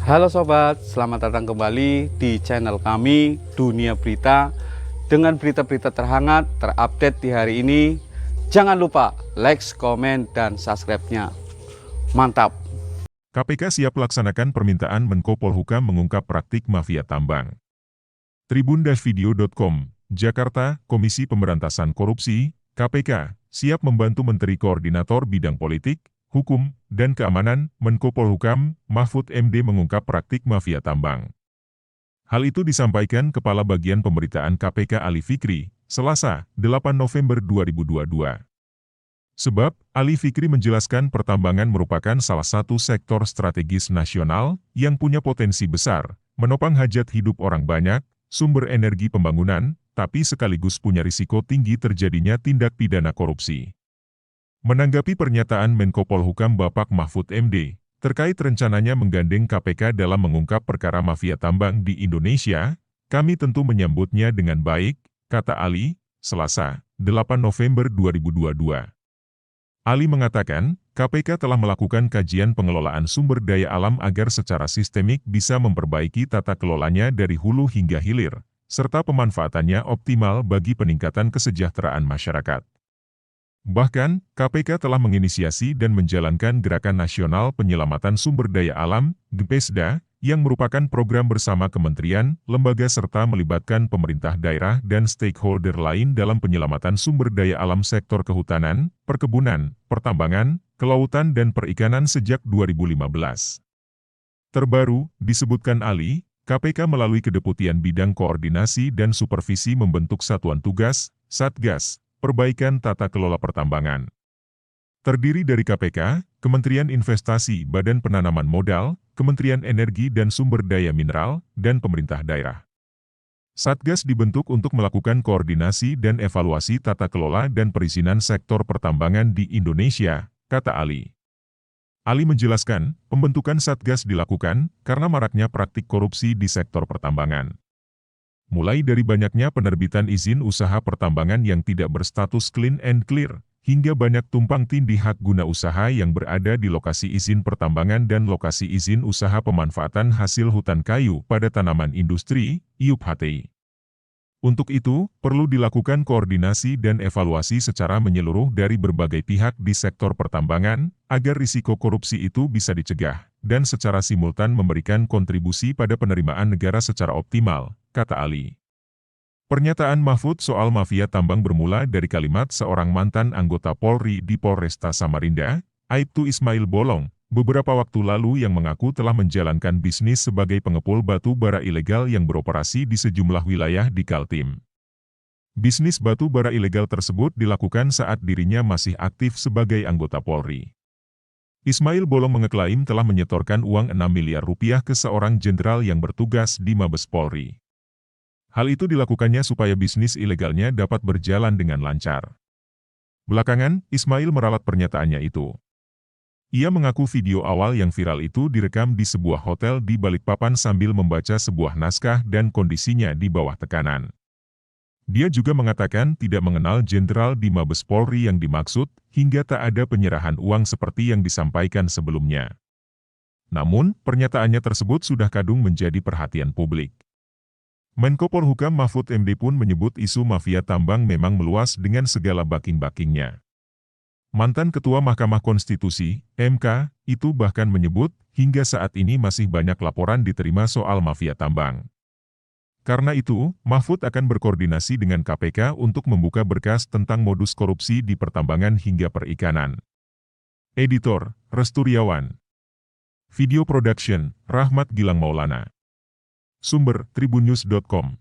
Halo sobat, selamat datang kembali di channel kami Dunia Berita dengan berita-berita terhangat terupdate di hari ini. Jangan lupa like, komen, dan subscribe-nya. Mantap! KPK siap laksanakan permintaan Menko Polhukam mengungkap praktik mafia tambang. Tribun-video.com, Jakarta, Komisi Pemberantasan Korupsi, KPK, siap membantu Menteri Koordinator Bidang Politik, Hukum, dan Keamanan, Menko Polhukam, Mahfud MD mengungkap praktik mafia tambang. Hal itu disampaikan Kepala Bagian Pemberitaan KPK Ali Fikri, Selasa, 8 November 2022. Sebab, Ali Fikri menjelaskan pertambangan merupakan salah satu sektor strategis nasional yang punya potensi besar, menopang hajat hidup orang banyak, sumber energi pembangunan, tapi sekaligus punya risiko tinggi terjadinya tindak pidana korupsi. Menanggapi pernyataan Menko Polhukam Bapak Mahfud MD, terkait rencananya menggandeng KPK dalam mengungkap perkara mafia tambang di Indonesia, kami tentu menyambutnya dengan baik, kata Ali, Selasa, 8 November 2022. Ali mengatakan, KPK telah melakukan kajian pengelolaan sumber daya alam agar secara sistemik bisa memperbaiki tata kelolanya dari hulu hingga hilir, serta pemanfaatannya optimal bagi peningkatan kesejahteraan masyarakat. Bahkan, KPK telah menginisiasi dan menjalankan Gerakan Nasional Penyelamatan Sumber Daya Alam, GPSDA, yang merupakan program bersama kementerian, lembaga serta melibatkan pemerintah daerah dan stakeholder lain dalam penyelamatan sumber daya alam sektor kehutanan, perkebunan, pertambangan, kelautan dan perikanan sejak 2015. Terbaru, disebutkan Ali, KPK melalui Kedeputian Bidang Koordinasi dan Supervisi membentuk Satuan Tugas, Satgas, Perbaikan Tata Kelola Pertambangan. Terdiri dari KPK, Kementerian Investasi, Badan Penanaman Modal, Kementerian Energi dan Sumber Daya Mineral, dan pemerintah daerah. Satgas dibentuk untuk melakukan koordinasi dan evaluasi tata kelola dan perizinan sektor pertambangan di Indonesia, kata Ali. Ali menjelaskan, pembentukan Satgas dilakukan karena maraknya praktik korupsi di sektor pertambangan. Mulai dari banyaknya penerbitan izin usaha pertambangan yang tidak berstatus clean and clear, hingga banyak tumpang tindih hak guna usaha yang berada di lokasi izin pertambangan dan lokasi izin usaha pemanfaatan hasil hutan kayu pada tanaman industri, IUP-HTI. Untuk itu, perlu dilakukan koordinasi dan evaluasi secara menyeluruh dari berbagai pihak di sektor pertambangan, agar risiko korupsi itu bisa dicegah, dan secara simultan memberikan kontribusi pada penerimaan negara secara optimal, kata Ali. Pernyataan Mahfud soal mafia tambang bermula dari kalimat seorang mantan anggota Polri di Polresta Samarinda, Aibtu Ismail Bolong, beberapa waktu lalu yang mengaku telah menjalankan bisnis sebagai pengepul batu bara ilegal yang beroperasi di sejumlah wilayah di Kaltim. Bisnis batu bara ilegal tersebut dilakukan saat dirinya masih aktif sebagai anggota Polri. Ismail Bolong mengeklaim telah menyetorkan uang 6 miliar rupiah ke seorang jenderal yang bertugas di Mabes Polri. Hal itu dilakukannya supaya bisnis ilegalnya dapat berjalan dengan lancar. Belakangan, Ismail meralat pernyataannya itu. Ia mengaku video awal yang viral itu direkam di sebuah hotel di Balikpapan sambil membaca sebuah naskah dan kondisinya di bawah tekanan. Dia juga mengatakan tidak mengenal jenderal di Mabes Polri yang dimaksud, hingga tak ada penyerahan uang seperti yang disampaikan sebelumnya. Namun, pernyataannya tersebut sudah kadung menjadi perhatian publik. Menko Polhukam Mahfud MD pun menyebut isu mafia tambang memang meluas dengan segala backing-backingnya. Mantan Ketua Mahkamah Konstitusi, MK, itu bahkan menyebut, hingga saat ini masih banyak laporan diterima soal mafia tambang. Karena itu, Mahfud akan berkoordinasi dengan KPK untuk membuka berkas tentang modus korupsi di pertambangan hingga perikanan. Editor, Resturiawan. Video Production, Rahmat Gilang Maulana. Sumber, tribunnews.com